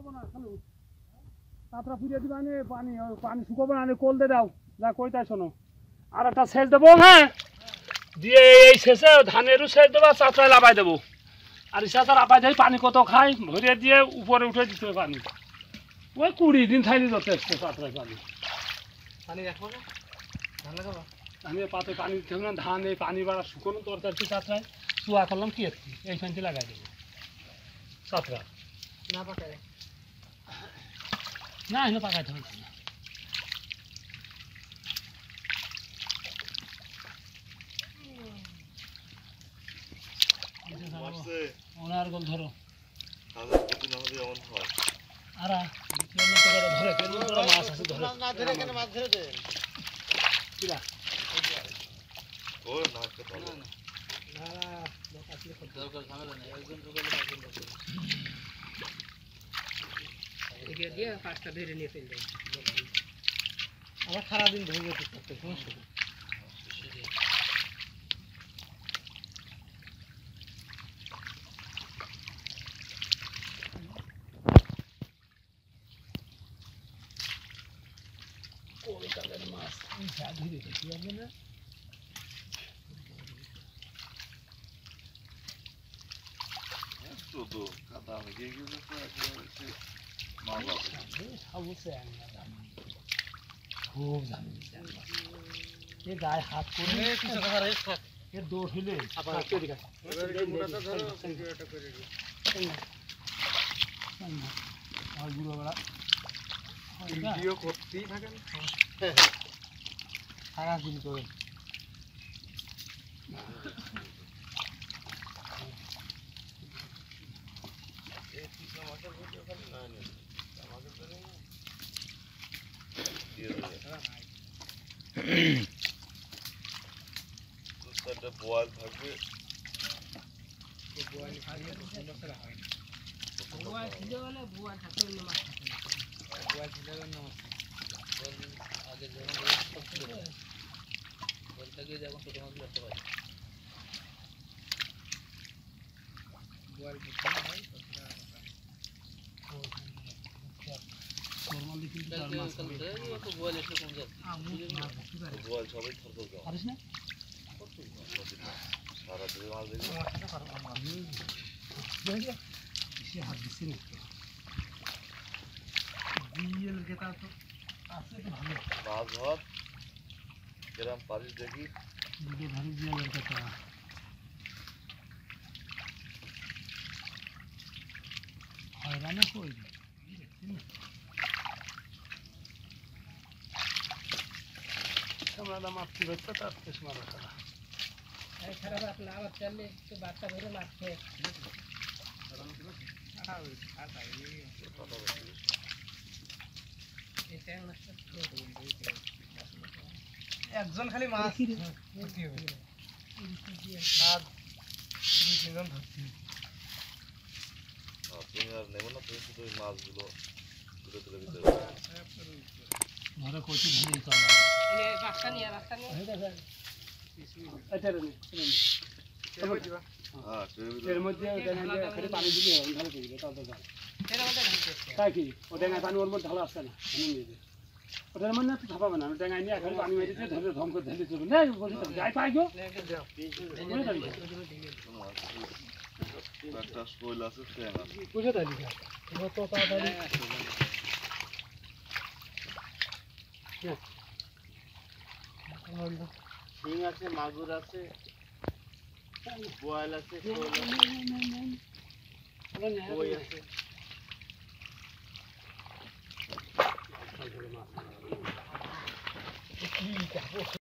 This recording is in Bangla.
শুকাবো না খালু তাতরা ফিরে দিবা নে পানি পানি শুকাবো না কোল দে দাও যা কইতাই শোনো আর একটা সেচ দেবো হ্যাঁ দিয়ে এই শেষে ধানেরও সেচ দেবো চাতরায় লাবাই দেবো আর চাতরা লাবাই দিয়ে পানি কত খাই ভরিয়ে দিয়ে উপরে উঠে দিতে হবে পানি ওই 20 দিন থাইলে যথেষ্ট চাতরায় পানি পানি রাখবো না ধান লাগাবো আমি পাতে পানি দিতে হবে না ধান এই পানি বাড়া শুকনো তরকারি চাতরায় চুয়া করলাম কি এই পানিতে লাগাই দেবো চাতরা না পাকায় না এনে পাকাইতে হবে না ওনার গোল ধরো আরা ধরে মাছ আছে ধরে না ধরে কেন মাছ ধরে দে কিরা ও না তো ভালো না লোক আসলে দরকার ঝামেলা নেই একজন ঢুকালে একজন ঢুকালে এদিকে দিয়ে পাঁচটা ধরে নিয়ে ফেলবে আমার সারা দিন ধরে যেতে করতে সমস্যা ওই কালের মাছ ধরে দেখি পারবে না তো কাদা আমি গিয়ে গেছে খুব জানি এ গায়ে হাত করে এর দৌড় হইলে ভিডিও করতেই থাকেন সারা দিন করে বোয়াল থাকবে আগে বলতে যখন ছোট মাছ ধরতে পারি বোয়াল সবাই থাকবে পারিস না সারা দিন মাছ দেখি হাত দিচ্ছি না মাছ ধর কিরম পারিস দেখি ভারী জিয়ালের কথা হয়রানা কই আমরা মাছ কি হচ্ছে তার শেষ মারা খারাপ খারাপ আপনার আবার চাললে তো বাচ্চা ধরে মাছ খেয়ে একজন খালি মাছ আর 2-3 জন ধরছি তুমি আর নেবো না তুমি শুধু ওই মাছগুলো তুলে তুলে দিতে ঘরে কচি ধরেই চলে বাচ্চা নিয়ে এর মধ্যে খালি পানি দিলে ভালো করবে তাই কি ও ডেঙ্গায় পানি ওর মধ্যে ভালো আসছে না ওটার মধ্যে একটু থাপাবে না ডেঙ্গায় নিয়ে খালি পানি মেরে দিয়ে ধরে ধম করে ধরে চলবে না বসে থাকবে যাই পাই গো একটা শৈল আছে ট্যাং আছে বুঝে তালি কত তাড়াতাড়ি শিং আছে মাগুর আছে বোয়াল আছে কই আছে